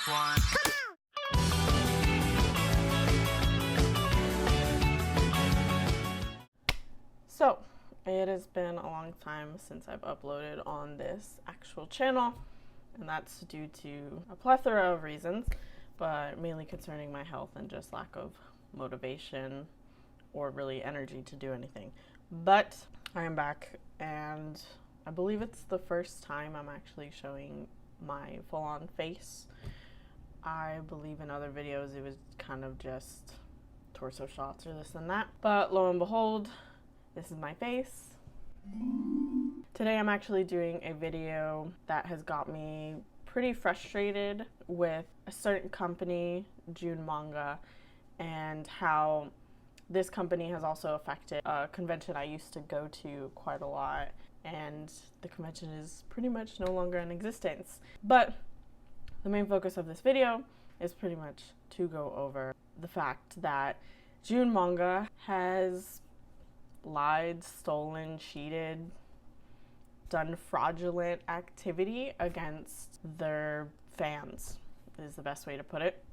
one. So, it has been a long time since I've uploaded on this actual channel, and that's due to a plethora of reasons, but mainly concerning my health and just lack of motivation or really energy to do anything. But I am back, and I believe it's the first time I'm actually showing my full-on face. I believe in other videos it was kind of just torso shots or this and that, but lo and behold, this is my face. Today I'm actually doing a video that has got me pretty frustrated with a certain company, June Manga, and how this company has also affected a convention I used to go to quite a lot, and the convention is pretty much no longer in existence. But the main focus of this video is pretty much to go over the fact that June Manga has lied, stolen, cheated, done fraudulent activity against their fans, is the best way to put it.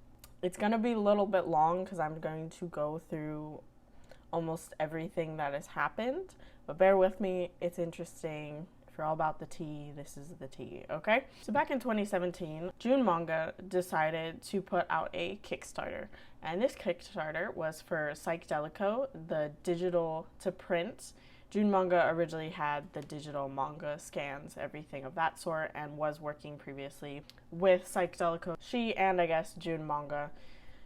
It's going to be a little bit long because I'm going to go through almost everything that has happened, but bear with me, it's interesting. If you're all about the tea, this is the tea, okay? So back in 2017, June Manga decided to put out a Kickstarter, and this Kickstarter was for Psychedelico, the digital to print. June Manga originally had the digital manga scans, everything of that sort, and was working previously with Psychedelico. She and I guess June Manga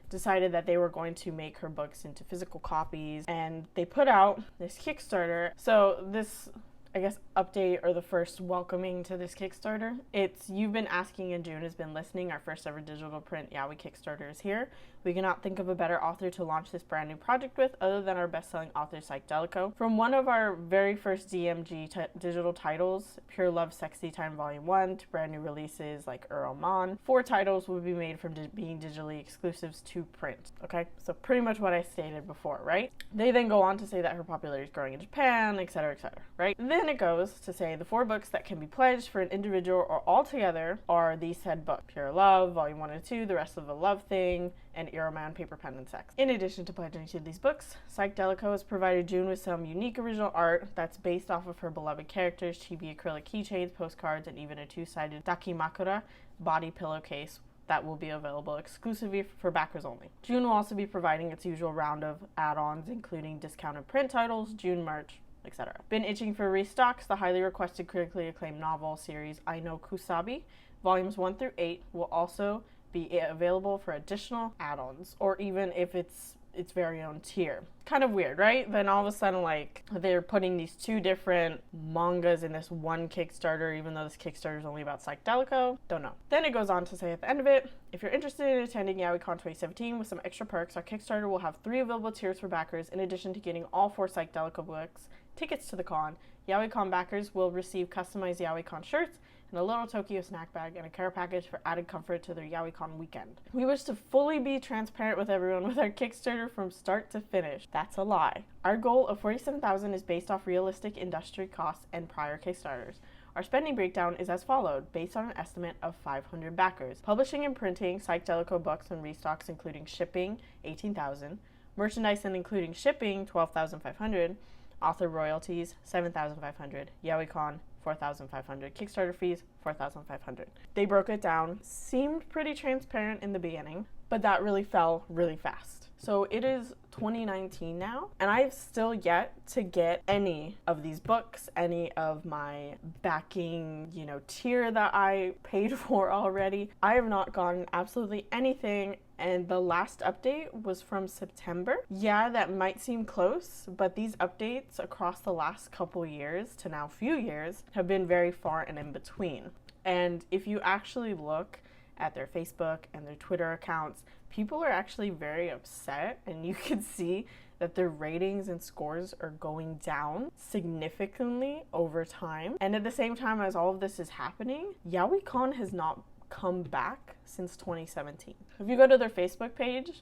decided that they were going to make her books into physical copies, and they put out this Kickstarter. So this, I guess, update or the first welcoming to this Kickstarter. It's You've Been Asking and June Has Been Listening. Our first ever digital print Yaoi Kickstarter is here. We cannot think of a better author to launch this brand new project with other than our best-selling author Psychedelico. From one of our very first DMG digital titles, Pure Love Sexy Time Volume 1, to brand new releases like Uroman, 4 titles will be made from being digitally exclusives to print. Okay, so pretty much what I stated before, right? They then go on to say that her popularity is growing in Japan, etc., right? Then it goes to say the 4 books that can be pledged for an individual or all together are these said books: Pure Love, Volume 1 and 2, The Rest of the Love Thing, and Eroman, Paper, Pen, and Sex. In addition to pledging to these books, Psychedelico has provided June with some unique original art that's based off of her beloved characters, chibi acrylic keychains, postcards, and even a 2-sided dakimakura body pillowcase that will be available exclusively for backers only. June will also be providing its usual round of add-ons, including discounted print titles, June merch, etc. Been itching for restocks? The highly requested, critically acclaimed novel series I No Kusabi, volumes 1 through 8, will also be available for additional add-ons, or even if it's its very own tier. Kind of weird, right? Then all of a sudden, like, they're putting these 2 different mangas in this one Kickstarter, even though this Kickstarter is only about Psychedelico. Don't know. Then it goes on to say at the end of it, if you're interested in attending YaoiCon 2017 with some extra perks, our Kickstarter will have 3 available tiers for backers, in addition to getting all 4 Psychedelico books, tickets to the con. YaoiCon backers will receive customized YaoiCon shirts and a little Tokyo snack bag and a care package for added comfort to their YaoiCon weekend. We wish to fully be transparent with everyone with our Kickstarter from start to finish. That's a lie. Our goal of $47,000 is based off realistic industry costs and prior Kickstarters. Our spending breakdown is as followed, based on an estimate of 500 backers. Publishing and printing Psychedelico books and restocks including shipping, $18,000. Merchandise and including shipping, $12,500. Author royalties, $7,500. YaoiCon, $4,500. Kickstarter fees, $4,500. They broke it down, seemed pretty transparent in the beginning, but that really fell really fast. So it is 2019 now, and I've still yet to get any of these books, any of my backing, tier that I paid for already. I have not gotten absolutely anything, and the last update was from September. Yeah, that might seem close, but these updates across the last couple years to now few years have been very far and in between. And if you actually look at their Facebook and their Twitter accounts, people are actually very upset, and you can see that their ratings and scores are going down significantly over time. And at the same time as all of this is happening, YaoiCon has not come back since 2017. If you go to their Facebook page,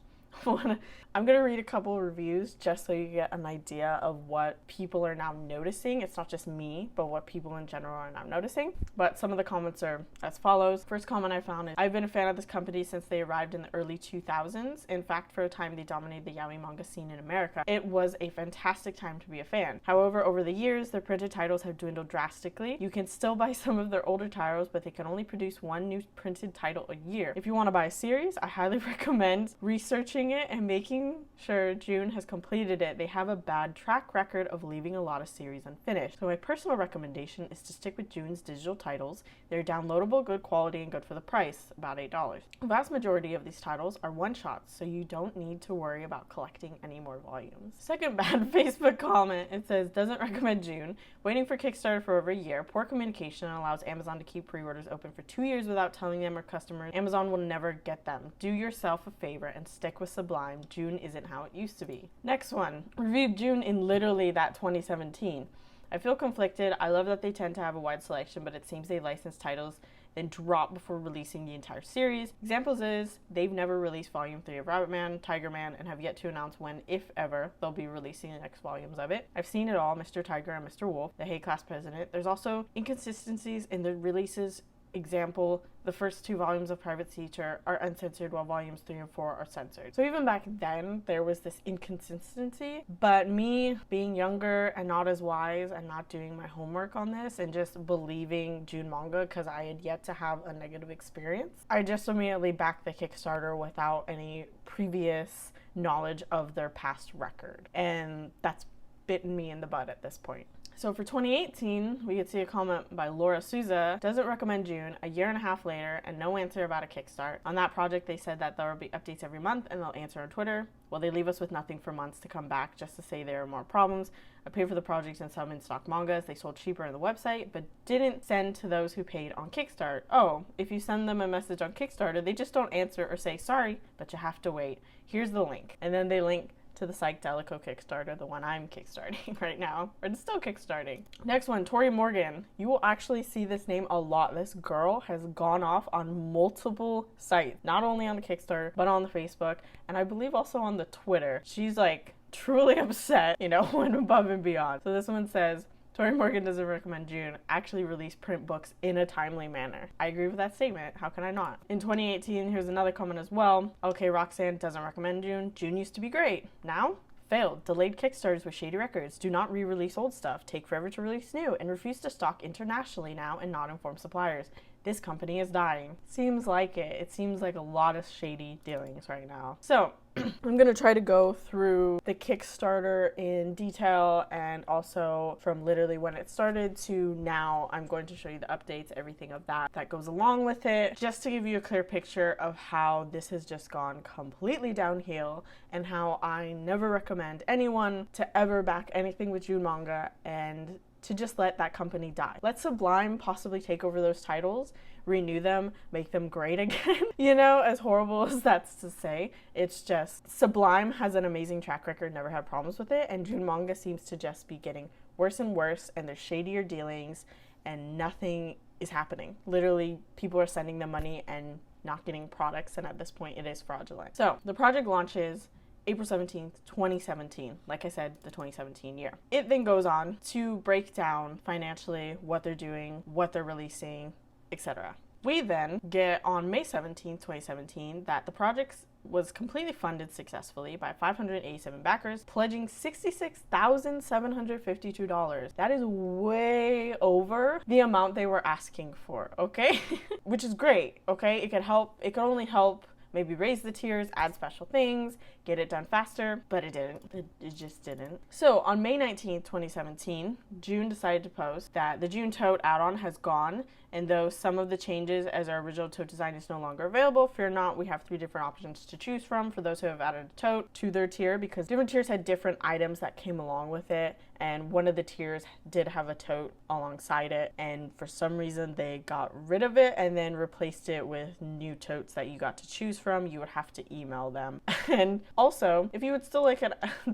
I'm going to read a couple of reviews just so you get an idea of what people are now noticing. It's not just me, but what people in general are now noticing. But some of the comments are as follows. First comment I found is, I've been a fan of this company since they arrived in the early 2000s. In fact, for a time, they dominated the yaoi manga scene in America. It was a fantastic time to be a fan. However, over the years, their printed titles have dwindled drastically. You can still buy some of their older titles, but they can only produce one new printed title a year. If you want to buy a series, I highly recommend researching it and making sure June has completed it. They have a bad track record of leaving a lot of series unfinished. So my personal recommendation is to stick with June's digital titles. They're downloadable, good quality, and good for the price, about $8. The vast majority of these titles are one-shots, so you don't need to worry about collecting any more volumes. Second bad Facebook comment, it says, doesn't recommend June, waiting for Kickstarter for over a year, poor communication, and allows Amazon to keep pre-orders open for 2 years without telling them or customers. Amazon will never get them. Do yourself a favor and stick with Sublime. June isn't how it used to be. Next one, reviewed June in literally that 2017. I feel conflicted. I love that they tend to have a wide selection, but it seems they license titles then drop before releasing the entire series. Examples is, they've never released volume 3 of Rabbit Man, Tiger Man, and have yet to announce when, if ever, they'll be releasing the next volumes of it. I've seen it all, Mr. Tiger and Mr. Wolf, the Hay Class President. There's also inconsistencies in the releases. Example, the first 2 volumes of Private Teacher are uncensored while volumes 3 and 4 are censored. So even back then, there was this inconsistency, but me being younger and not as wise and not doing my homework on this and just believing June manga because I had yet to have a negative experience, I just immediately backed the Kickstarter without any previous knowledge of their past record. And that's bitten me in the butt at this point. So for 2018, we could see a comment by Laura Souza, doesn't recommend June, a year and a half later, and no answer about a Kickstart. On that project, they said that there will be updates every month and they'll answer on Twitter. Well, they leave us with nothing for months to come back just to say there are more problems. I paid for the project and some in-stock mangas. They sold cheaper on the website, but didn't send to those who paid on Kickstarter. Oh, if you send them a message on Kickstarter, they just don't answer or say, sorry, but you have to wait. Here's the link. And then they link to the Psychedelico Kickstarter, the one I'm kickstarting right now, or it's still kickstarting. Next one, Tori Morgan. You will actually see this name a lot. This girl has gone off on multiple sites, not only on the Kickstarter, but on the Facebook, and I believe also on the Twitter. She's like truly upset, went above and beyond. So this one says, Tori Morgan doesn't recommend June actually release print books in a timely manner. I agree with that statement. How can I not? In 2018, here's another comment as well. Okay, Roxanne doesn't recommend June. June used to be great. Now? Failed. Delayed Kickstarters with shady records. Do not re-release old stuff. Take forever to release new. And refuse to stock internationally now and not inform suppliers. This company is dying. Seems like it. It seems like a lot of shady dealings right now. So I'm going to try to go through the Kickstarter in detail and also from literally when it started to now. I'm going to show you the updates, everything of that goes along with it, just to give you a clear picture of how this has just gone completely downhill and how I never recommend anyone to ever back anything with June manga and to just let that company die. Let Sublime possibly take over those titles, renew them, make them great again. As horrible as that's to say, it's just Sublime has an amazing track record, never had problems with it, and June manga seems to just be getting worse and worse, and there's shadier dealings, and nothing is happening. Literally, people are sending them money and not getting products, and at this point, it is fraudulent. So the project launches April 17th, 2017. Like I said, the 2017 year. It then goes on to break down financially what they're doing, what they're releasing, etc. We then get on May 17th, 2017, that the project was completely funded successfully by 587 backers, pledging $66,752. That is way over the amount they were asking for, okay? Which is great, okay? It could only help maybe raise the tiers, add special things, get it done faster, but it didn't. It just didn't. So on May 19th, 2017, June decided to post that the June tote add-on has gone, and though some of the changes as our original tote design is no longer available, fear not, we have 3 different options to choose from for those who have added a tote to their tier, because different tiers had different items that came along with it, and one of the tiers did have a tote alongside it, and for some reason they got rid of it and then replaced it with new totes that you got to choose from. You would have to email them. And also, if you would still like it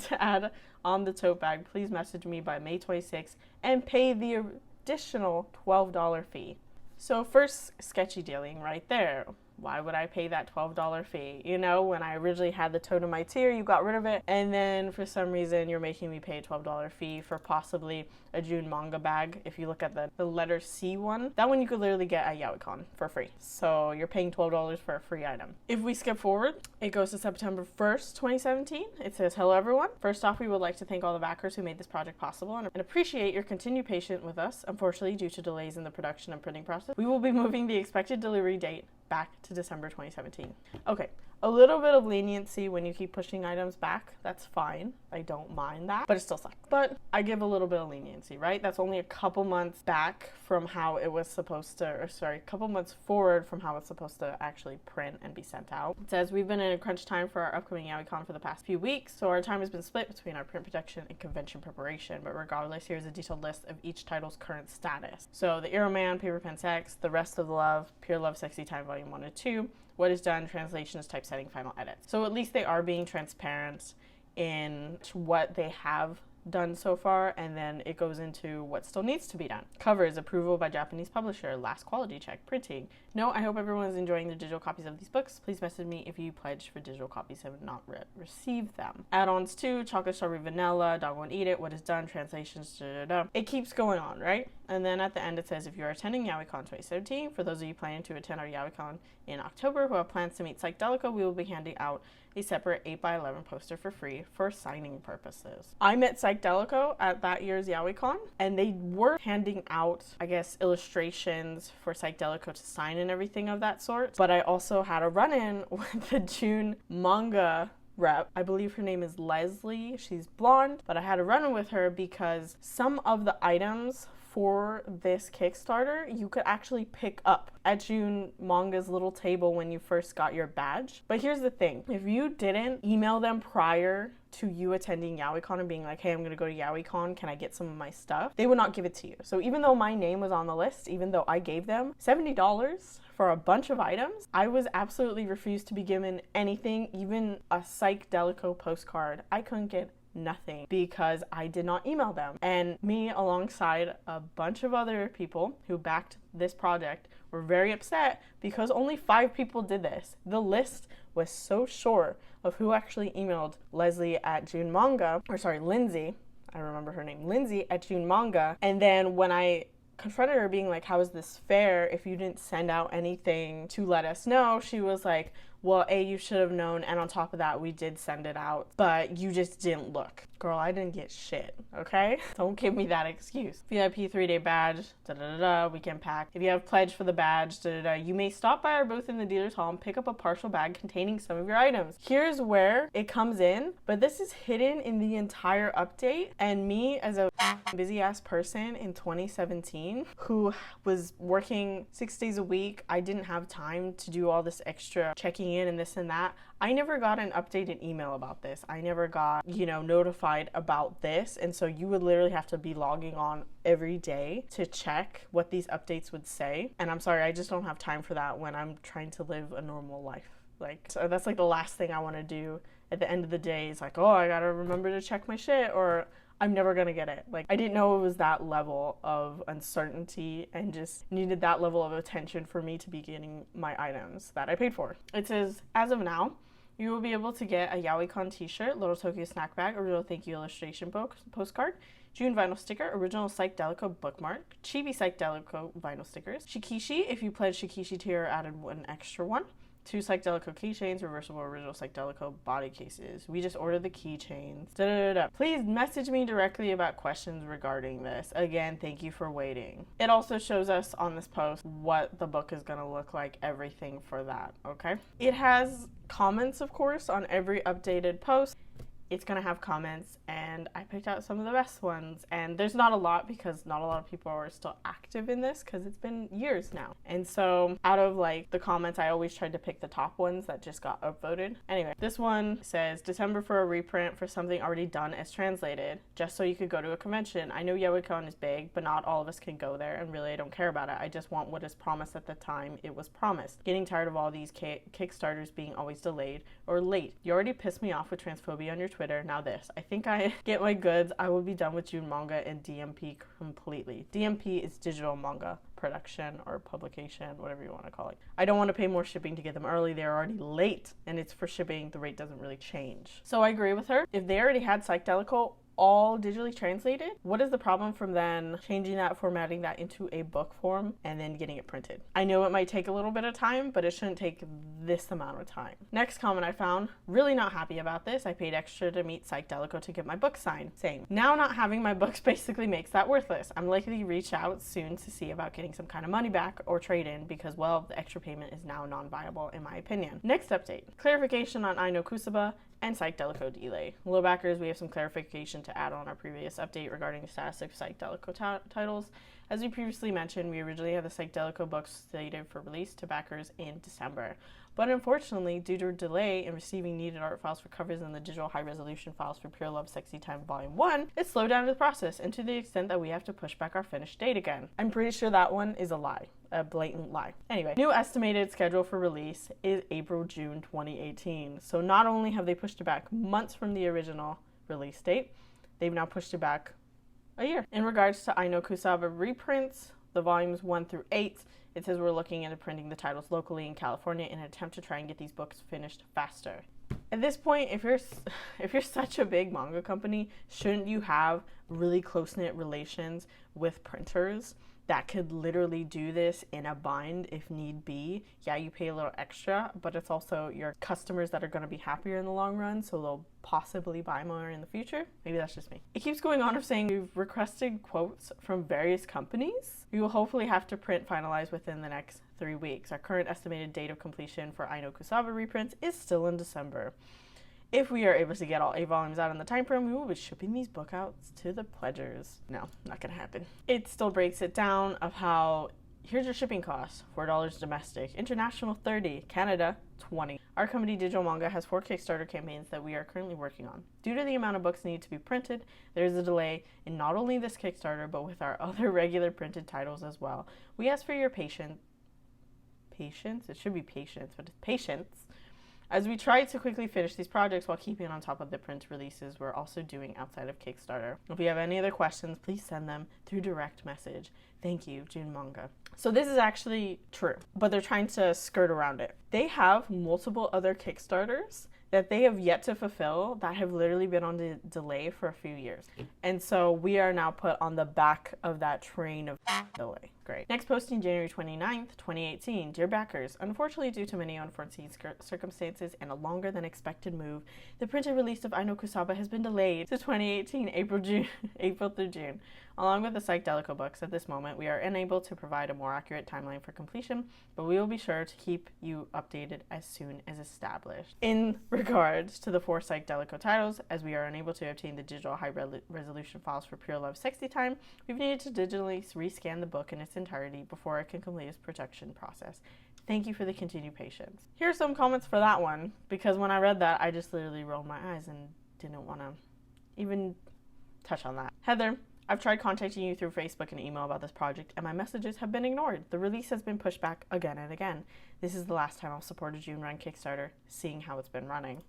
to add on the tote bag, please message me by May 26th and pay the additional $12 fee. So first sketchy dealing right there. Why would I pay that $12 fee? You know, when I originally had the totem my tier, you got rid of it, and then for some reason you're making me pay a $12 fee for possibly a June manga bag. If you look at the letter C one, that one you could literally get at YaoiCon for free. So you're paying $12 for a free item. If we skip forward, it goes to September 1st, 2017. It says, hello everyone. First off, we would like to thank all the backers who made this project possible and appreciate your continued patience with us. Unfortunately, due to delays in the production and printing process, we will be moving the expected delivery date back to December 2017. Okay, a little bit of leniency when you keep pushing items back, that's fine. I don't mind that, but it still sucks. But I give a little bit of leniency, right? That's only a couple months back from how it was supposed to, or sorry, a couple months forward from how it's supposed to actually print and be sent out. It says, we've been in a crunch time for our upcoming YaoiCon for the past few weeks, so our time has been split between our print production and convention preparation, but regardless, here's a detailed list of each title's current status. So the Arrow Man, Paper Pen Sex, The Rest of the Love, Pure Love Sexy Time Volume 1 and 2, What is Done, Translations, Typesetting, Final Edits. So at least they are being transparent in what they have done so far, and then it goes into what still needs to be done. Covers, approval by Japanese publisher, last quality check, printing. No, I hope everyone is enjoying the digital copies of these books. Please message me if you pledged for digital copies and have not received them. Add-ons too, Chocolate Strawberry Vanilla, Dog Won't Eat It, What is Done, Translations, It keeps going on, right? And then at the end it says, if you are attending YaoiCon 2017, for those of you planning to attend our YaoiCon in October who have plans to meet Psychedelica, we will be handing out a separate 8x11 poster for free for signing purposes. I met Psychedelica at that year's YaoiCon, and they were handing out, I guess, illustrations for Psychedelica to sign and everything of that sort. But I also had a run-in with the June manga rep. I believe her name is Leslie. She's blonde, but I had a run-in with her because some of the items for this Kickstarter you could actually pick up at June Manga's little table when you first got your badge. But here's the thing, if you didn't email them prior to you attending YaoiCon and being like, hey, I'm gonna go to YaoiCon, can I get some of my stuff? They would not give it to you. So even though my name was on the list, even though I gave them $70 for a bunch of items, I was absolutely refused to be given anything, even a Psychedelico postcard. I couldn't get nothing because I did not email them. And me, alongside a bunch of other people who backed this project, were very upset because only 5 people did this. The list was so short of who actually emailed Leslie at June Manga, or sorry, Lindsay, I remember her name, Lindsay at June Manga. And then when I confronted her being like, how is this fair if you didn't send out anything to let us know, she was like, well, A, you should have known, and on top of that, we did send it out, but you just didn't look. Girl, I didn't get shit, okay? Don't give me that excuse. VIP 3-day badge, weekend pack. If you have pledged for the badge, you may stop by our booth in the dealer's hall and pick up a partial bag containing some of your items. Here's where it comes in, but this is hidden in the entire update, and me as a busy ass person in 2017 who was working 6 days a week, I didn't have time to do all this extra checking in and this and that. I never got an updated email about this. I never got, notified about this. And so you would literally have to be logging on every day to check what these updates would say. And I'm sorry, I just don't have time for that when I'm trying to live a normal life. So that's like the last thing I want to do at the end of the day is like, oh, I gotta remember to check my shit, or I'm never gonna get it. Like, I didn't know it was that level of uncertainty and just needed that level of attention for me to be getting my items that I paid for. It says, as of now, you will be able to get a YaoiCon t-shirt, Little Tokyo snack bag, original thank you illustration postcard, June vinyl sticker, original Psychedelico bookmark, Chibi Psychedelico vinyl stickers, Shikishi, if you pledge Shikishi tier, added one extra one, 2 Psychedelico keychains, reversible original Psychedelico body cases. We just ordered the keychains. Please message me directly about questions regarding this. Again, thank you for waiting. It also shows us on this post what the book is going to look like, everything for that, okay? It has comments, of course, on every updated post. It's gonna have comments, and I picked out some of the best ones, and there's not a lot because not a lot of people are still active in this because it's been years now. And so out of like the comments, I always tried to pick the top ones that just got upvoted. Anyway, this one says, December for a reprint for something already done as translated, just so you could go to a convention. I know YaoiCon is big, but not all of us can go there, and really I don't care about it. I just want what is promised at the time it was promised. Getting tired of all these Kickstarters being always delayed or late. You already pissed me off with transphobia on your Twitter. Now this. I think I get my goods. I will be done with June manga and DMP completely. DMP is digital manga production or publication, whatever you want to call it. I don't want to pay more shipping to get them early. They're already late, and it's for shipping. The rate doesn't really change. So I agree with her. If they already had Psychedelico all digitally translated, what is the problem from then changing that, formatting that into a book form, and then getting it printed? I know it might take a little bit of time, but it shouldn't take this amount of time. Next comment I found, really not happy about this. I paid extra to meet Psychedelico to get my book signed. Same. Now not having my books basically makes that worthless. I'm likely to reach out soon to see about getting some kind of money back or trade in because, well, the extra payment is now non-viable in my opinion. Next update, clarification on Aino Kusaba and Psychedelico delay. Low backers, we have some clarification to add on our previous update regarding the status of Psychedelico titles. As we previously mentioned, we originally had the Psychedelico books slated for release to backers in December. But unfortunately, due to a delay in receiving needed art files for covers and the digital high-resolution files for Pure Love Sexy Time Volume 1, it slowed down the process, and to the extent that we have to push back our finished date again. I'm pretty sure that one is a lie. A blatant lie. Anyway, new estimated schedule for release is April-June 2018. So not only have they pushed it back months from the original release date, they've now pushed it back a year. In regards to Aino Kusaba reprints, the volumes 1 through 8, it says we're looking into printing the titles locally in California in an attempt to try and get these books finished faster. At this point, if you're such a big manga company, shouldn't you have really close-knit relations with printers that could literally do this in a bind if need be? Yeah, you pay a little extra, but it's also your customers that are going to be happier in the long run, so they'll possibly buy more in the future. Maybe that's just me. It keeps going on of saying we've requested quotes from various companies. We will hopefully have to print finalize within the next 3 weeks. Our current estimated date of completion for Aino Kusaba reprints is still in December. If we are able to get all 8 volumes out in the time frame, we will be shipping these book outs to the pledgers. No, not gonna happen. It still breaks it down of how, here's your shipping costs, $4 domestic, international $30, Canada $20. Our company Digital Manga has 4 Kickstarter campaigns that we are currently working on. Due to the amount of books needed to be printed, there is a delay in not only this Kickstarter, but with our other regular printed titles as well. We ask for your patience, it should be patience, but it's patience, as we try to quickly finish these projects while keeping on top of the print releases we're also doing outside of Kickstarter. If you have any other questions, please send them through direct message. Thank you, June Manga. So this is actually true, but they're trying to skirt around it. They have multiple other Kickstarters that they have yet to fulfill that have literally been on the delay for a few years. And so we are now put on the back of that train of delay. Great. Next posting, January 29th, 2018. Dear backers, unfortunately due to many unforeseen circumstances and a longer than expected move, the printed release of Aino Kusaba has been delayed to 2018, April through June. Along with the Psychedelico books, at this moment, we are unable to provide a more accurate timeline for completion, but we will be sure to keep you updated as soon as established. In regards to the 4 Psychedelico titles, as we are unable to obtain the digital high-resolution files for Pure Love Sexy Time, we've needed to digitally rescan the book in its entirety before it can complete its production process. Thank you for the continued patience. Here are some comments for that one, because when I read that, I just literally rolled my eyes and didn't want to even touch on that. Heather, I've tried contacting you through Facebook and email about this project, and my messages have been ignored. The release has been pushed back again and again. This is the last time I'll support a June run Kickstarter, seeing how it's been running.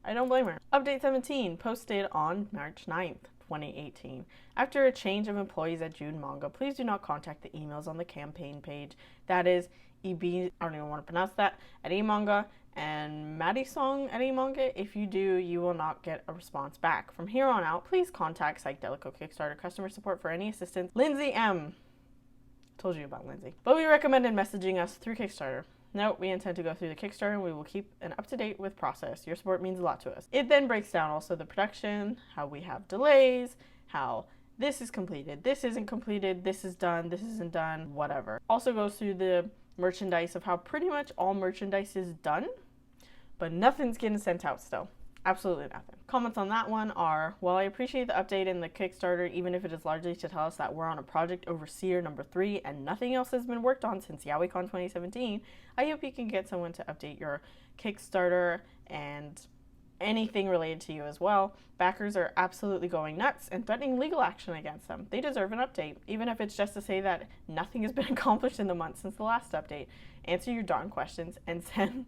I don't blame her. Update 17, posted on March 9th, 2018. After a change of employees at June Manga, please do not contact the emails on the campaign page. That is EB, I don't even want to pronounce that, at eManga, and Madisong at eManga. If you do, you will not get a response back. From here on out, please contact Psychedelico Kickstarter customer support for any assistance. Lindsay M. Told you about Lindsay. But we recommended messaging us through Kickstarter. No, we intend to go through the Kickstarter and we will keep an up-to-date with process. Your support means a lot to us. It then breaks down also the production, how we have delays, how this is completed, this isn't completed, this is done, this isn't done, whatever. Also goes through the merchandise of how pretty much all merchandise is done, but nothing's getting sent out still. Absolutely nothing. Comments on that one are, while I appreciate the update in the Kickstarter, even if it is largely to tell us that we're on a project overseer number 3 and nothing else has been worked on since YahwehCon 2017, I hope you can get someone to update your Kickstarter and anything related to you as well. Backers are absolutely going nuts and threatening legal action against them. They deserve an update, even if it's just to say that nothing has been accomplished in the month since the last update. Answer your darn questions and send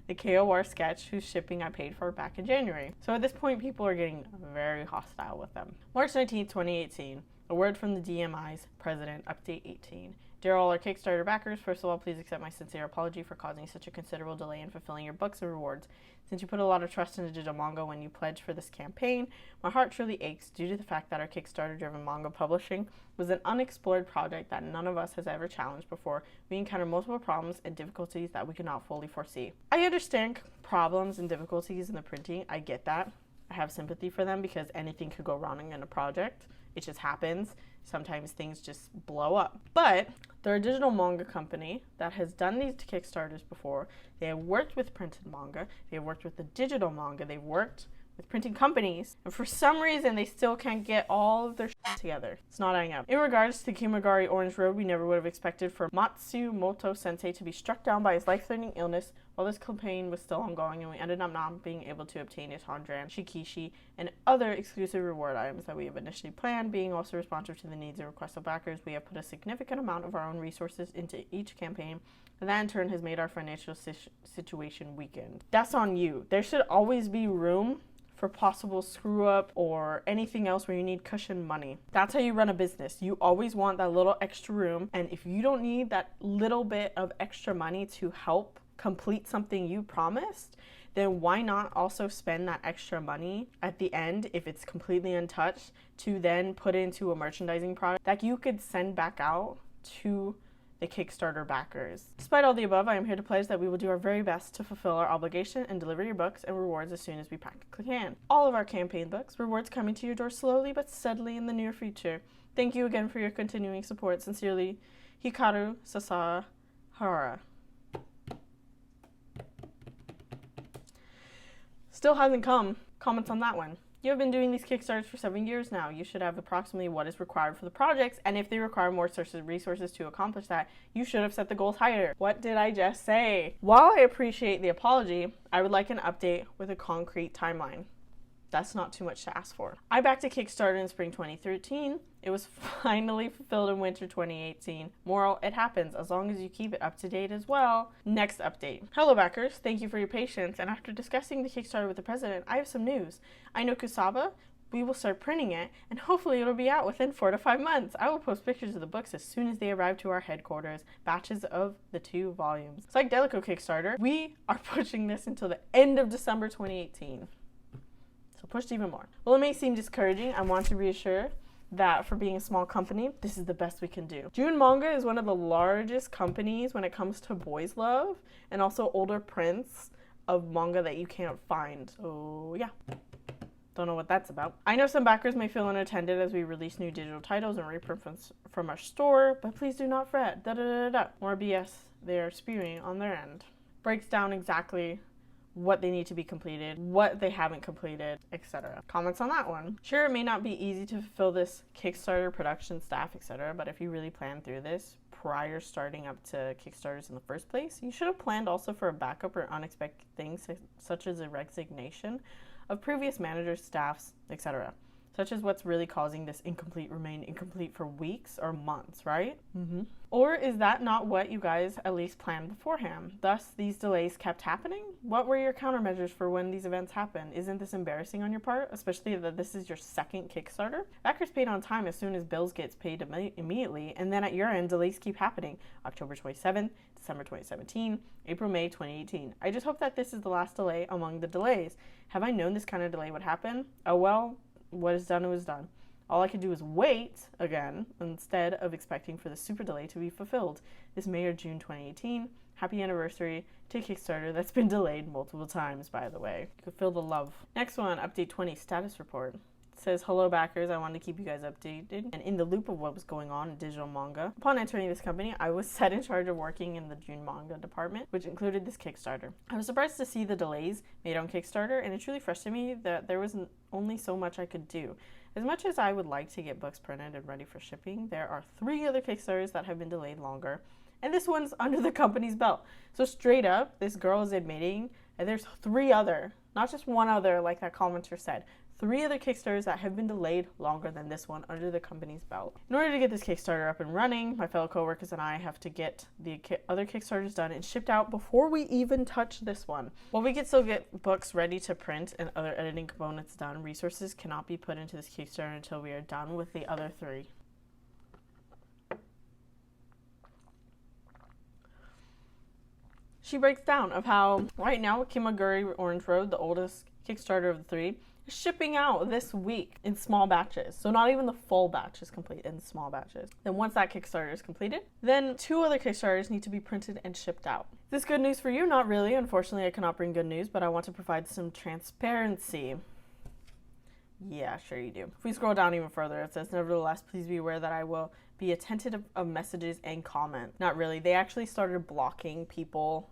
the KOR sketch whose shipping I paid for back in January. So at this point, people are getting very hostile with them. March 19th, 2018. A word from the DMI's President, Update 18. Dear all our Kickstarter backers, first of all, please accept my sincere apology for causing such a considerable delay in fulfilling your books and rewards. Since you put a lot of trust into digital manga when you pledged for this campaign, my heart truly aches due to the fact that our Kickstarter-driven manga publishing was an unexplored project that none of us has ever challenged before. We encountered multiple problems and difficulties that we could not fully foresee. I understand problems and difficulties in the printing. I get that. I have sympathy for them because anything could go wrong in a project. It just happens. Sometimes things just blow up. But they're a digital manga company that has done these Kickstarters before. They have worked with printed manga. They have worked with the digital manga. They've worked with printing companies. And for some reason, they still can't get all of their shit together. It's not adding up. In regards to Kimagari Orange Road, we never would have expected for Matsumoto Sensei to be struck down by his life-threatening illness while this campaign was still ongoing, and we ended up not being able to obtain his Handran, Shikishi, and other exclusive reward items that we have initially planned. Being also responsive to the needs and requests of backers, we have put a significant amount of our own resources into each campaign, and that in turn has made our financial situation weakened. That's on you. There should always be room for possible screw up or anything else where you need cushion money. That's how you run a business. You always want that little extra room, and if you don't need that little bit of extra money to help complete something you promised, then why not also spend that extra money at the end, if it's completely untouched, to then put into a merchandising product that you could send back out to the Kickstarter backers. Despite all the above, I am here to pledge that we will do our very best to fulfill our obligation and deliver your books and rewards as soon as we practically can. All of our campaign books, rewards coming to your door slowly but steadily in the near future. Thank you again for your continuing support. Sincerely, Hikaru Sasahara. Still hasn't come. Comments on that one. You have been doing these Kickstarters for 7 years now. You should have approximately what is required for the projects, and if they require more resources to accomplish that, you should have set the goals higher. What did I just say? While I appreciate the apology, I would like an update with a concrete timeline. That's not too much to ask for. I backed a Kickstarter in spring 2013. It was finally fulfilled in winter 2018. Moral, it happens as long as you keep it up to date as well. Next update. Hello backers, thank you for your patience, and after discussing the Kickstarter with the president, I have some news. I know Kusaba, we will start printing it, and hopefully it'll be out within 4 to 5 months. I will post pictures of the books as soon as they arrive to our headquarters, batches of the 2 volumes. It's like Delico Kickstarter. We are pushing this until the end of December 2018. So pushed even more. Well, it may seem discouraging. I want to reassure that for being a small company, this is the best we can do. June Manga is one of the largest companies when it comes to boys love and also older prints of manga that you can't find. So yeah, don't know what that's about. I know some backers may feel unattended as we release new digital titles and reprints from our store, but please do not fret. More BS they are spewing on their end. Breaks down exactly what they need to be completed, what they haven't completed, etc. Comments on that one. Sure, it may not be easy to fulfill this Kickstarter production staff, etc., but if you really plan through this prior starting up to Kickstarters in the first place, you should have planned also for a backup or unexpected things such as a resignation of previous managers, staffs, etc., such as what's really causing this remain incomplete for weeks or months, right? Or is that not what you guys at least planned beforehand? Thus, these delays kept happening? What were your countermeasures for when these events happen? Isn't this embarrassing on your part, especially that this is your second Kickstarter? Backers paid on time as soon as bills gets paid immediately, and then at your end, delays keep happening. October 27th, December 2017, April, May 2018. I just hope that this is the last delay among the delays. Have I known this kind of delay would happen? Oh well, what is done was done. All I could do is wait again instead of expecting for the super delay to be fulfilled. This May or June 2018. Happy anniversary to Kickstarter that's been delayed multiple times, by the way. You could feel the love. Next one, update 20 status report. It says, hello backers, I wanted to keep you guys updated and in the loop of what was going on in digital manga. Upon entering this company, I was set in charge of working in the June manga department, which included this Kickstarter. I was surprised to see the delays made on Kickstarter, and it truly frustrated me that there was only so much I could do. As much as I would like to get books printed and ready for shipping, there are 3 other Kickstarters that have been delayed longer, and this one's under the company's belt. So straight up, this girl is admitting that there's 3 other, not just 1 other like that commenter said, 3 other Kickstarters that have been delayed longer than this one under the company's belt. In order to get this Kickstarter up and running, my fellow coworkers and I have to get the other Kickstarters done and shipped out before we even touch this one. While we can still get books ready to print and other editing components done, resources cannot be put into this Kickstarter until we are done with the other 3. She breaks down of how right now Kimaguri Orange Road, the oldest Kickstarter of the 3, is shipping out this week in small batches. So not even the full batch is complete, in small batches. Then once that Kickstarter is completed, then 2 other Kickstarters need to be printed and shipped out. Is this good news for you? Not really. Unfortunately, I cannot bring good news, but I want to provide some transparency. Yeah, sure you do. If we scroll down even further, it says, nevertheless, please be aware that I will be attentive of messages and comment. Not really. They actually started blocking people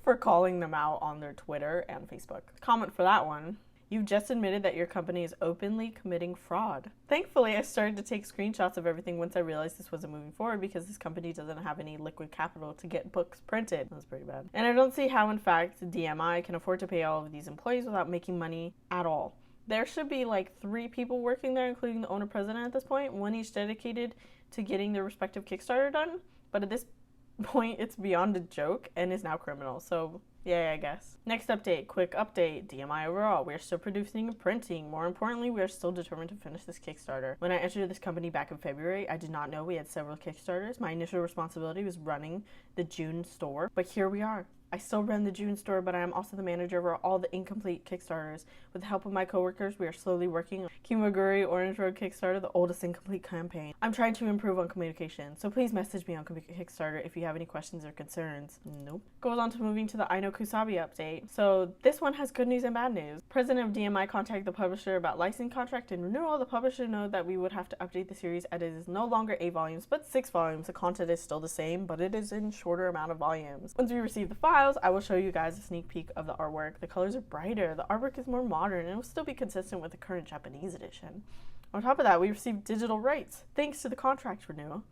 for calling them out on their Twitter and Facebook. Comment for that one. You've just admitted that your company is openly committing fraud. Thankfully, I started to take screenshots of everything once I realized this wasn't moving forward because this company doesn't have any liquid capital to get books printed. That's pretty bad. And I don't see how, in fact, DMI can afford to pay all of these employees without making money at all. There should be like 3 people working there, including the owner president at this point, one each dedicated to getting their respective Kickstarter done. But at this point, it's beyond a joke and is now criminal. So yeah, I guess. Next update, quick update. DMI overall. We are still producing and printing. More importantly, we are still determined to finish this Kickstarter. When I entered this company back in February, I did not know we had several Kickstarters. My initial responsibility was running the June store, but here we are. I still run the June store, but I am also the manager over all the incomplete Kickstarters. With the help of my coworkers, we are slowly working on Kimaguri Orange Road Kickstarter, the oldest incomplete campaign. I'm trying to improve on communication, so please message me on Kickstarter if you have any questions or concerns. Nope. Goes on to moving to the Aino Kusabi update. So this one has good news and bad news. President of DMI contacted the publisher about licensing contract and renewal. The publisher noted that we would have to update the series as it is no longer 8 volumes, but 6 volumes. The content is still the same, but it is in shorter amount of volumes. Once we receive the file, I will show you guys a sneak peek of the artwork. The colors are brighter, the artwork is more modern, and it will still be consistent with the current Japanese edition. On top of that, we received digital rights, thanks to the contract renewal.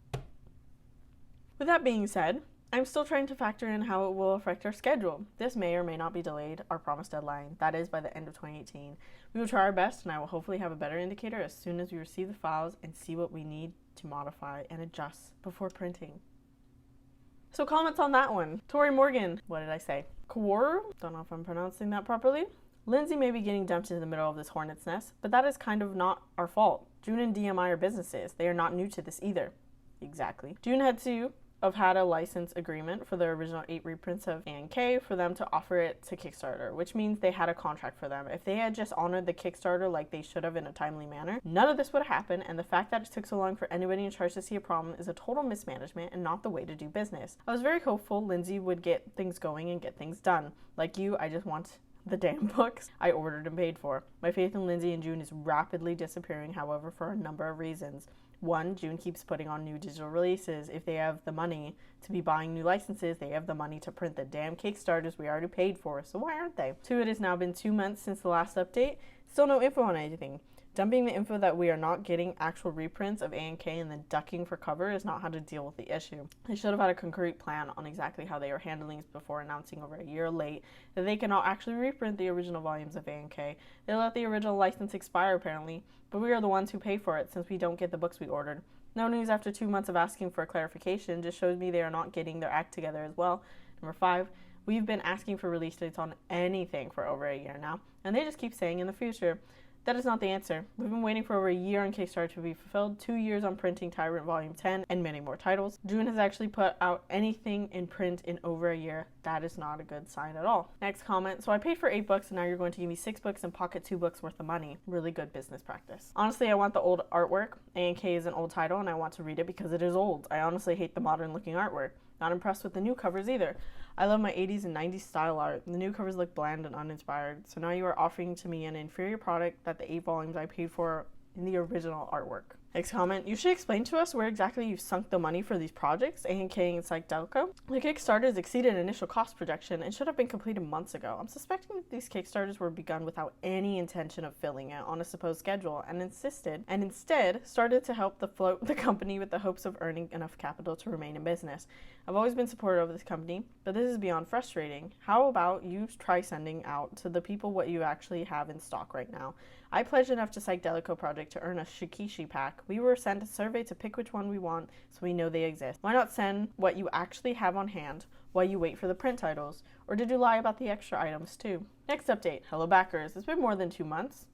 With that being said, I'm still trying to factor in how it will affect our schedule. This may or may not be delayed, our promised deadline. That is by the end of 2018. We will try our best, and I will hopefully have a better indicator as soon as we receive the files and see what we need to modify and adjust before printing. So comments on that one. Tori Morgan, what did I say? Kaworu, don't know if I'm pronouncing that properly. Lindsay may be getting dumped into the middle of this hornet's nest, but that is kind of not our fault. June and DMI are businesses. They are not new to this either. Exactly. June had to have had a license agreement for the original 8 reprints of ANK for them to offer it to Kickstarter, which means they had a contract for them. If they had just honored the Kickstarter like they should have in a timely manner, none of this would have happened, and the fact that it took so long for anybody in charge to see a problem is a total mismanagement and not the way to do business. I was very hopeful Lindsay would get things going and get things done. Like you, I just want the damn books I ordered and paid for. My faith in Lindsay and June is rapidly disappearing, however, for a number of reasons. 1, June keeps putting on new digital releases. If they have the money to be buying new licenses, they have the money to print the damn Kickstarters we already paid for, so why aren't they? 2, it has now been 2 months since the last update. Still no info on anything. Dumping the info that we are not getting actual reprints of ANK and then ducking for cover is not how to deal with the issue. They should have had a concrete plan on exactly how they are handling this before announcing over a year late that they cannot actually reprint the original volumes of ANK. They let the original license expire apparently, but we are the ones who pay for it since we don't get the books we ordered. No news after 2 months of asking for clarification just shows me they are not getting their act together as well. Number 5, we've been asking for release dates on anything for over a year now, and they just keep saying in the future. That is not the answer. We've been waiting for over a year on Kickstarter to be fulfilled, 2 years on printing Tyrant Volume 10, and many more titles. June has actually put out anything in print in over a year. That is not a good sign at all. Next comment. So I paid for 8 books and now you're going to give me 6 books and pocket 2 books worth of money. Really good business practice. Honestly, I want the old artwork. ANK is an old title and I want to read it because it is old. I honestly hate the modern looking artwork. Not impressed with the new covers either. I love my 80s and 90s style art. The new covers look bland and uninspired. So now you are offering to me an inferior product that the 8 volumes I paid for in the original artwork. Next comment, you should explain to us where exactly you sunk the money for these projects, ANK and Psychedelico. The Kickstarters exceeded initial cost projection and should have been completed months ago. I'm suspecting that these Kickstarters were begun without any intention of filling it on a supposed schedule and instead started to help float the company with the hopes of earning enough capital to remain in business. I've always been supportive of this company, but this is beyond frustrating. How about you try sending out to the people what you actually have in stock right now? I pledged enough to Psychedelico Project to earn a Shikishi pack. We were sent a survey to pick which one we want, so we know they exist. Why not send what you actually have on hand while you wait for the print titles? Or did you lie about the extra items too? Next update. Hello backers. It's been more than 2 months.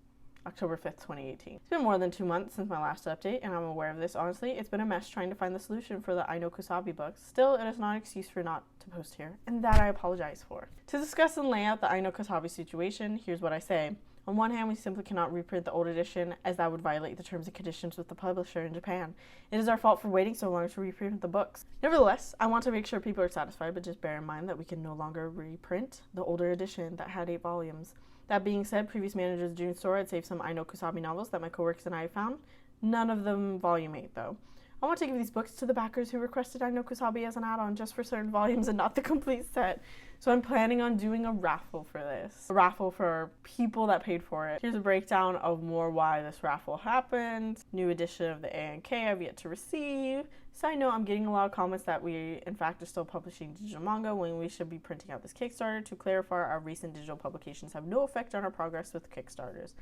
October 5th, 2018. It's been more than 2 months since my last update, and I'm aware of this. Honestly, it's been a mess trying to find the solution for the Aino Kusabi books. Still, it is not an excuse for not to post here, and that I apologize for. To discuss and lay out the Aino Kusabi situation, here's what I say. On one hand, we simply cannot reprint the old edition, as that would violate the terms and conditions with the publisher in Japan. It is our fault for waiting so long to reprint the books. Nevertheless, I want to make sure people are satisfied, but just bear in mind that we can no longer reprint the older edition that had 8 volumes. That being said, previous managers of June Store had saved some Aino Kusabi novels that my coworkers and I found. None of them volume 8, though. I want to give these books to the backers who requested Aino Kusabi as an add-on just for certain volumes and not the complete set. So I'm planning on doing a raffle for this. A raffle for people that paid for it. Here's a breakdown of more why this raffle happened. New edition of the ANK I've yet to receive. Side note, I'm getting a lot of comments that we, in fact, are still publishing digital manga when we should be printing out this Kickstarter. To clarify, our recent digital publications have no effect on our progress with Kickstarters.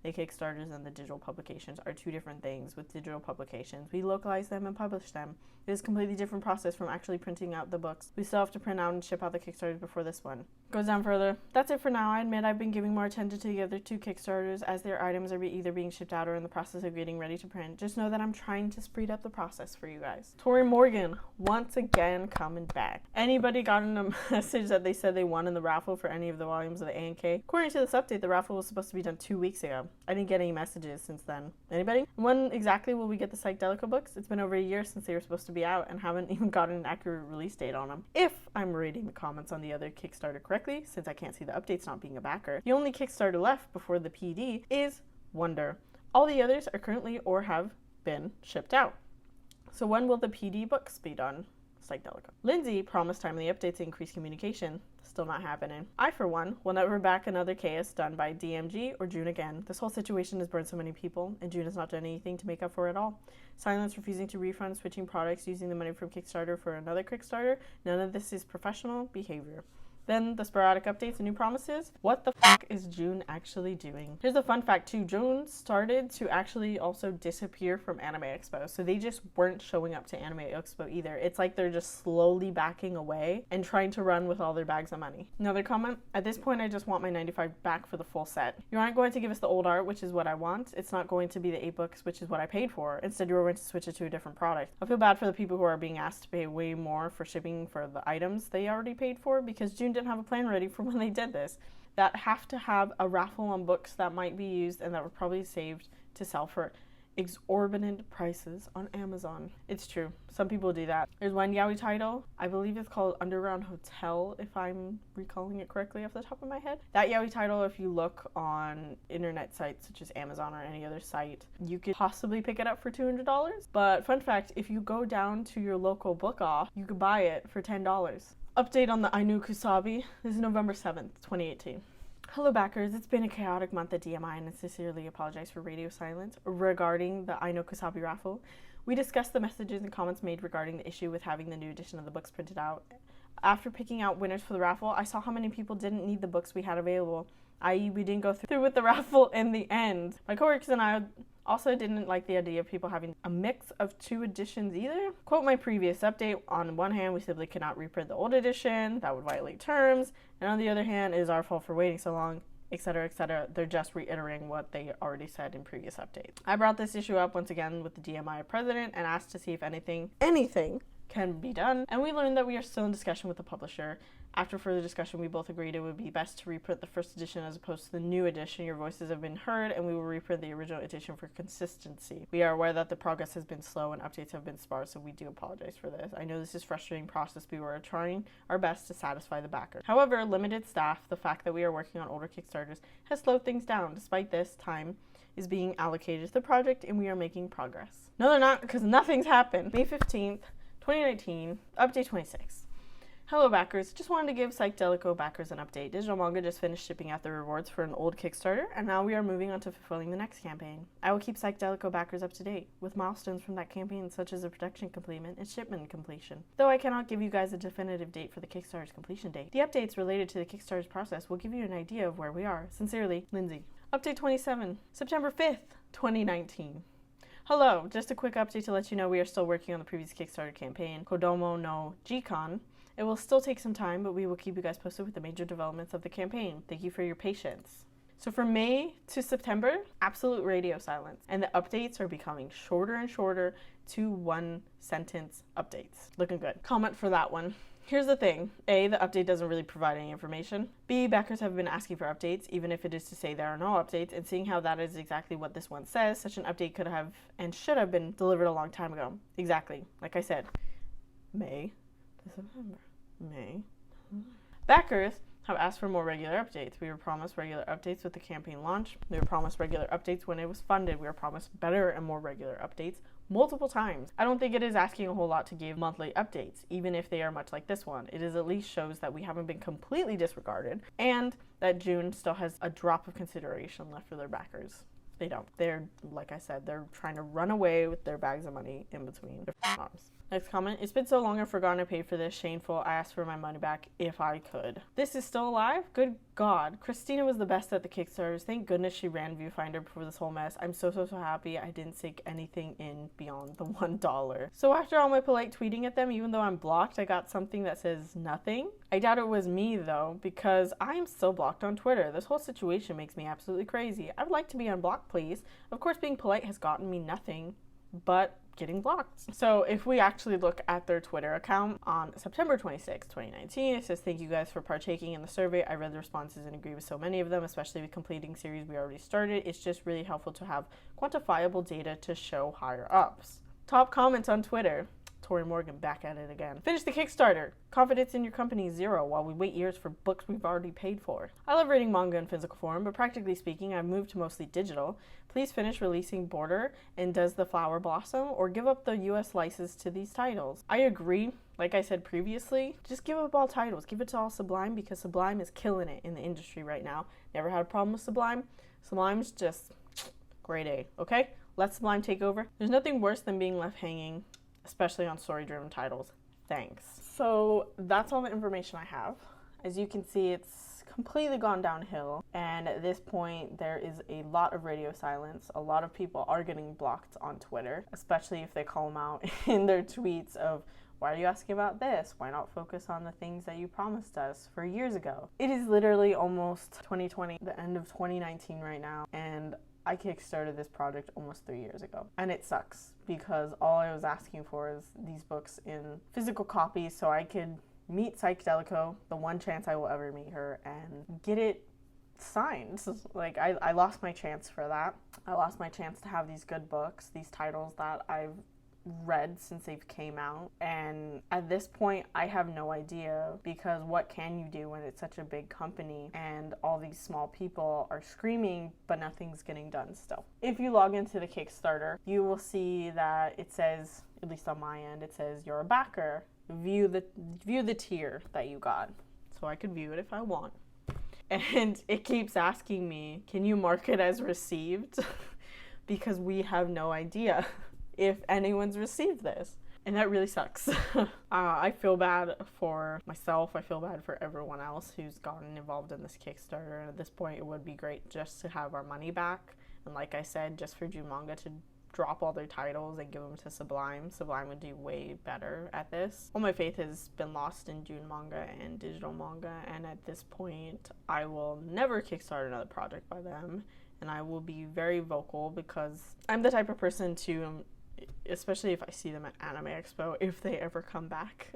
The Kickstarters and the digital publications are 2 different things. With digital publications, we localize them and publish them. It is a completely different process from actually printing out the books. We still have to print out and ship out the Kickstarters before this one. Goes down further. That's it for now. I admit I've been giving more attention to the other 2 Kickstarters as their items are either being shipped out or in the process of getting ready to print. Just know that I'm trying to speed up the process for you guys. Tori Morgan, once again coming back. Anybody gotten a message that they said they won in the raffle for any of the volumes of the ANK? According to this update, the raffle was supposed to be done 2 weeks ago. I didn't get any messages since then. Anybody? When exactly will we get the Psychedelico books? It's been over a year since they were supposed to be out and haven't even gotten an accurate release date on them. If I'm reading the comments on the other Kickstarter correctly, since I can't see the updates not being a backer, the only Kickstarter left before the PD is Wonder. All the others are currently or have been shipped out. So when will the PD books be done? Psychedelico. Lindsay promised timely updates to increase communication. Still not happening. I, for one, will never back another chaos done by DMG or June again. This whole situation has burned so many people, and June has not done anything to make up for it all. Silence, refusing to refund, switching products, using the money from Kickstarter for another Kickstarter. None of this is professional behavior. Then the sporadic updates and new promises. What the fuck is June actually doing? Here's a fun fact too. June started to actually also disappear from Anime Expo. So they just weren't showing up to Anime Expo either. It's like they're just slowly backing away and trying to run with all their bags of money. Another comment. At this point, I just want my 95 back for the full set. You aren't going to give us the old art, which is what I want. It's not going to be the 8 books, which is what I paid for. Instead, you're going to switch it to a different product. I feel bad for the people who are being asked to pay way more for shipping for the items they already paid for because June didn't have a plan ready for when they did this. That have to have a raffle on books that might be used and that were probably saved to sell for exorbitant prices on Amazon. It's true. Some people do that. There's one yaoi title. I believe it's called Underground Hotel, if I'm recalling it correctly off the top of my head. That yaoi title, if you look on internet sites such as Amazon or any other site, you could possibly pick it up for $200. But fun fact, if you go down to your local book off, you could buy it for $10. Update on the Aino Kusabi. This is November 7th, 2018. Hello backers, it's been a chaotic month at DMI and I sincerely apologize for radio silence regarding the Aino Kusabi raffle. We discussed the messages and comments made regarding the issue with having the new edition of the books printed out. After picking out winners for the raffle, I saw how many people didn't need the books we had available, i.e. we didn't go through with the raffle in the end. My coworkers and I also didn't like the idea of people having a mix of 2 editions either. Quote my previous update, on one hand, we simply cannot reprint the old edition, that would violate terms, and on the other hand, it is our fault for waiting so long, etc., etc. They're just reiterating what they already said in previous updates. I brought this issue up once again with the DMI president and asked to see if anything can be done, and we learned that we are still in discussion with the publisher. After further discussion, we both agreed it would be best to reprint the first edition as opposed to the new edition. Your voices have been heard, and we will reprint the original edition for consistency. We are aware that the progress has been slow and updates have been sparse, so we do apologize for this. I know this is a frustrating process, but we are trying our best to satisfy the backer. However, limited staff, the fact that we are working on older Kickstarters, has slowed things down. Despite this time, is being allocated to the project and we are making progress. No, they're not, because nothing's happened. May 15th, 2019, update 26. Hello backers, just wanted to give Psychedelico backers an update. Digital Manga just finished shipping out the rewards for an old Kickstarter, and now we are moving on to fulfilling the next campaign. I will keep Psychedelico backers up to date with milestones from that campaign such as the production completion and shipment completion. Though I cannot give you guys a definitive date for the Kickstarter's completion date, the updates related to the Kickstarter's process will give you an idea of where we are. Sincerely, Lindsay. Update 27, September 5th, 2019. Hello, just a quick update to let you know we are still working on the previous Kickstarter campaign, Kodomo no Jikon. It will still take some time, but we will keep you guys posted with the major developments of the campaign. Thank you for your patience. So from May to September, absolute radio silence, and the updates are becoming shorter and shorter to one-sentence updates. Looking good. Comment for that one. Here's the thing. A, the update doesn't really provide any information. B, backers have been asking for updates, even if it is to say there are no updates, and seeing how that is exactly what this one says, such an update could have and should have been delivered a long time ago. Exactly. Like I said, May to September. May. Backers have asked for more regular updates. We were promised regular updates with the campaign launch. We were promised regular updates when it was funded. We were promised better and more regular updates multiple times. I don't think it is asking a whole lot to give monthly updates, even if they are much like this one. It is at least shows that we haven't been completely disregarded and that June still has a drop of consideration left for their backers. They don't. They're, like I said, they're trying to run away with their bags of money in between their arms. Next comment. It's been so long I've forgotten I paid for this. Shameful. I asked for my money back if I could. This is still alive? Good God. Christina was the best at the Kickstarters. Thank goodness she ran Viewfinder before this whole mess. I'm so happy I didn't sink anything in beyond the $1. So after all my polite tweeting at them, even though I'm blocked, I got something that says nothing. I doubt it was me though, because I am still blocked on Twitter. This whole situation makes me absolutely crazy. I would like to be unblocked, please. Of course, being polite has gotten me nothing but getting blocked. So if we actually look at their Twitter account on September 26, 2019, it says, thank you guys for partaking in the survey. I read the responses and agree with so many of them, especially with completing series we already started. It's just really helpful to have quantifiable data to show higher ups. Top comments on Twitter. Tori Morgan back at it again. Finish the Kickstarter. Confidence in your company is 0 while we wait years for books we've already paid for. I love reading manga in physical form, but practically speaking, I've moved to mostly digital. Please finish releasing Border and Does the Flower Blossom, or give up the US license to these titles. I agree. Like I said previously, just give up all titles. Give it to all Sublime, because Sublime is killing it in the industry right now. Never had a problem with Sublime. Sublime's just grade A, okay? Let Sublime take over. There's nothing worse than being left hanging, especially on story-driven titles. Thanks. So that's all the information I have. As you can see, it's completely gone downhill, and at this point there is a lot of radio silence. A lot of people are getting blocked on Twitter, especially if they call them out in their tweets of, why are you asking about this? Why not focus on the things that you promised us for years ago? It is literally almost 2020, the end of 2019 right now, and I kickstarted this project almost 3 years ago. And it sucks, because all I was asking for is these books in physical copies so I could meet Psychedelico, the one chance I will ever meet her, and get it signed. So, like, I lost my chance for that. I lost my chance to have these good books, these titles that I've read since they've came out, and at this point I have no idea, because what can you do when it's such a big company and all these small people are screaming but nothing's getting done still. If you log into the Kickstarter, you will see that it says, at least on my end, it says you're a backer, view the tier that you got, so I could view it if I want. And it keeps asking me, can you mark it as received? Because we have no idea if anyone's received this, and that really sucks. I feel bad for myself. I feel bad for everyone else who's gotten involved in this Kickstarter, and at this point it would be great just to have our money back, and like I said, just for June Manga to drop all their titles and give them to Sublime. Sublime would do way better at this. All my faith has been lost in June Manga and Digital Manga, and at this point I will never kickstart another project by them, and I will be very vocal, because I'm the type of person to, especially if I see them at Anime Expo, if they ever come back,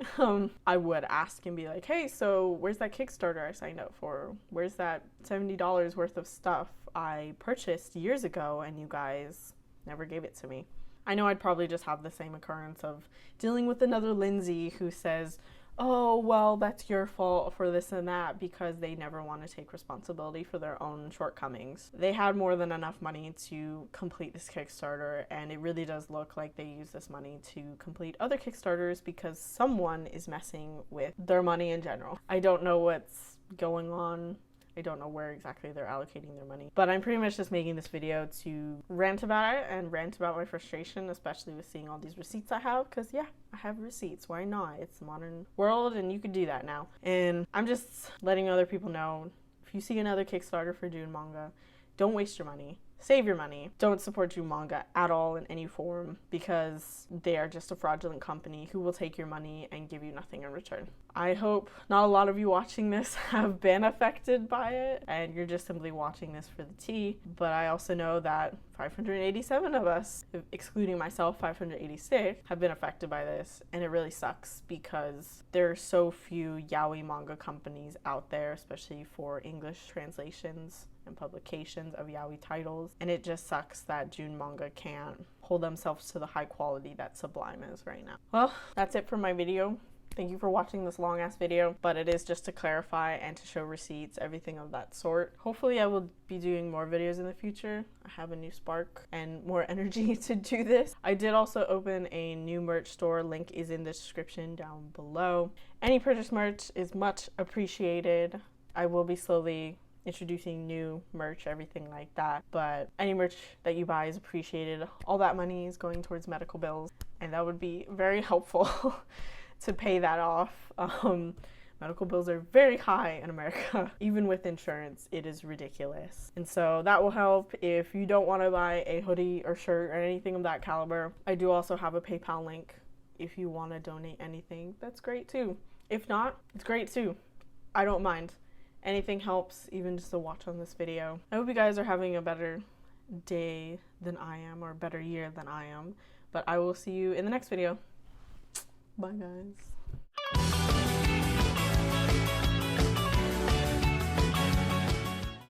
I would ask and be like, hey, so where's that Kickstarter I signed up for? Where's that $70 worth of stuff I purchased years ago and you guys never gave it to me? I know I'd probably just have the same occurrence of dealing with another Lindsay who says, oh, well, that's your fault for this and that, because they never want to take responsibility for their own shortcomings. They had more than enough money to complete this Kickstarter, and it really does look like they use this money to complete other Kickstarters because someone is messing with their money in general. I don't know what's going on. I don't know where exactly they're allocating their money, but I'm pretty much just making this video to rant about it and rant about my frustration, especially with seeing all these receipts I have, because yeah, I have receipts. Why not? It's the modern world and you can do that now. And I'm just letting other people know, if you see another Kickstarter for June manga, don't waste your money. Save your money. Don't support June manga at all in any form, because they are just a fraudulent company who will take your money and give you nothing in return. I hope not a lot of you watching this have been affected by it and you're just simply watching this for the tea, but I also know that 587 of us, excluding myself, 586, have been affected by this, and it really sucks because there are so few yaoi manga companies out there, especially for English translations and publications of yaoi titles, and it just sucks that June manga can't hold themselves to the high quality that Sublime is right now. Well, that's it for my video. Thank you for watching this long ass video, but it is just to clarify and to show receipts, everything of that sort. Hopefully I will be doing more videos in the future. I have a new spark and more energy to do this. I did also open a new merch store. Link is in the description down below. Any purchase merch is much appreciated. I will be slowly introducing new merch, everything like that, but any merch that you buy is appreciated. All that money is going towards medical bills, and that would be very helpful to pay that off. Medical bills are very high in America. Even with insurance, it is ridiculous. And so that will help if you don't want to buy a hoodie or shirt or anything of that caliber. I do also have a PayPal link if you want to donate anything. That's great too. If not, it's great too. I don't mind. Anything helps, even just a watch on this video. I hope you guys are having a better day than I am, or a better year than I am. But I will see you in the next video. Bye guys.